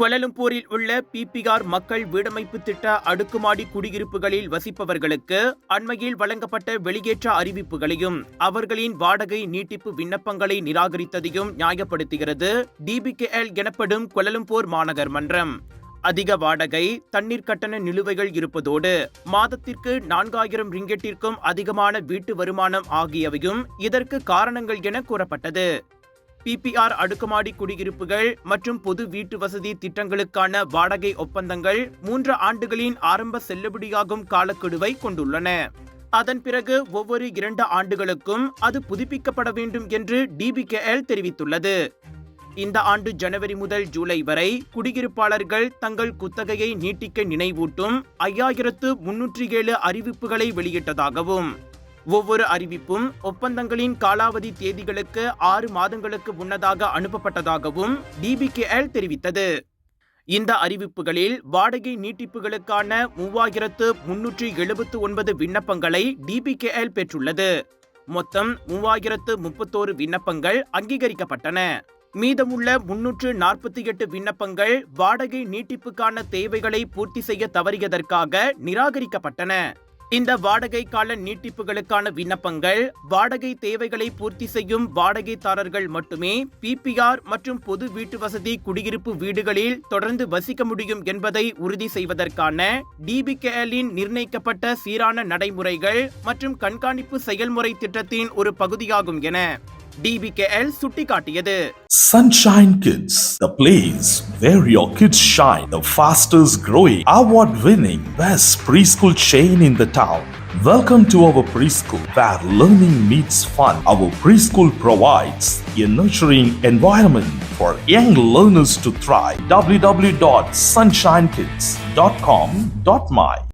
கோலாலம்பூரில் உள்ள பிபிஆர் மக்கள் வீடமைப்பு திட்ட அடுக்குமாடி குடியிருப்புகளில் வசிப்பவர்களுக்கு அண்மையில் வழங்கப்பட்ட வெளியேற்ற அறிவிப்புகளையும் அவர்களின் வாடகை நீட்டிப்பு விண்ணப்பங்களை நிராகரித்ததையும் நியாயப்படுத்துகிறது டிபிகேஎல் எனப்படும் கோலாலம்பூர் மாநகர் மன்றம். அதிக வாடகை, தண்ணீர் கட்டண நிலுவைகள் இருப்பதோடு மாதத்திற்கு 4000 ரிங்கெட்டிற்கும் அதிகமான வீட்டு வருமானம் ஆகியவையும் இதற்கு காரணங்கள் என கூறப்பட்டது. பிபிஆர் அடுக்குமாடி குடியிருப்புகள் மற்றும் பொது வீட்டு வசதி திட்டங்களுக்கான வாடகை ஒப்பந்தங்கள் 3 ஆண்டுகளின் ஆரம்ப செல்லுபடியாகும் காலக்கெடுவை கொண்டுள்ளன. அதன் பிறகு ஒவ்வொரு 2 ஆண்டுகளுக்கும் அது புதுப்பிக்கப்பட வேண்டும் என்று டிபிகேஎல் தெரிவித்துள்ளது. இந்த ஆண்டு ஜனவரி முதல் ஜூலை வரை குடியிருப்பாளர்கள் தங்கள் குத்தகையை நீட்டிக்க நினைவூட்டும் 5307 அறிவிப்புகளை வெளியிட்டதாகவும் ஒவ்வொரு அறிவிப்பும் ஒப்பந்தங்களின் காலாவதி தேதிகளுக்கு 6 மாதங்களுக்கு முன்னதாக அனுப்பப்பட்டதாகவும் டிபிகேஎல் தெரிவித்தது. இந்த அறிவிப்புகளில் வாடகை நீட்டிப்புகளுக்கான 3379 விண்ணப்பங்களை டிபிகேஎல் பெற்றுள்ளது. மொத்தம் 3031 விண்ணப்பங்கள் அங்கீகரிக்கப்பட்டன. மீதமுள்ள 348 விண்ணப்பங்கள் வாடகை நீட்டிப்புக்கான தேவைகளை பூர்த்தி செய்ய தவறியதற்காக நிராகரிக்கப்பட்டன. இந்த வாடகை கால நீட்டிப்புகளுக்கான விண்ணப்பங்கள் வாடகை தேவைகளை பூர்த்தி செய்யும் வாடகைதாரர்கள் மட்டுமே பிபிஆர் மற்றும் பொது வீட்டு வசதி குடியிருப்பு வீடுகளில் தொடர்ந்து வசிக்க முடியும் என்பதை உறுதி செய்வதற்கான டிபிகேஎல்லின் நிர்ணயிக்கப்பட்ட சீரான நடைமுறைகள் மற்றும் கண்காணிப்பு செயல்முறை திட்டத்தின் ஒரு பகுதியாகும் என DBKL சுட்டிக்காட்டியது. Sunshine Kids, the place where your kids shine, the fastest growing, award-winning, best preschool chain in the town. Welcome to our preschool, where learning meets fun. Our preschool provides a nurturing environment for young learners to thrive. www.sunshinekids.com.my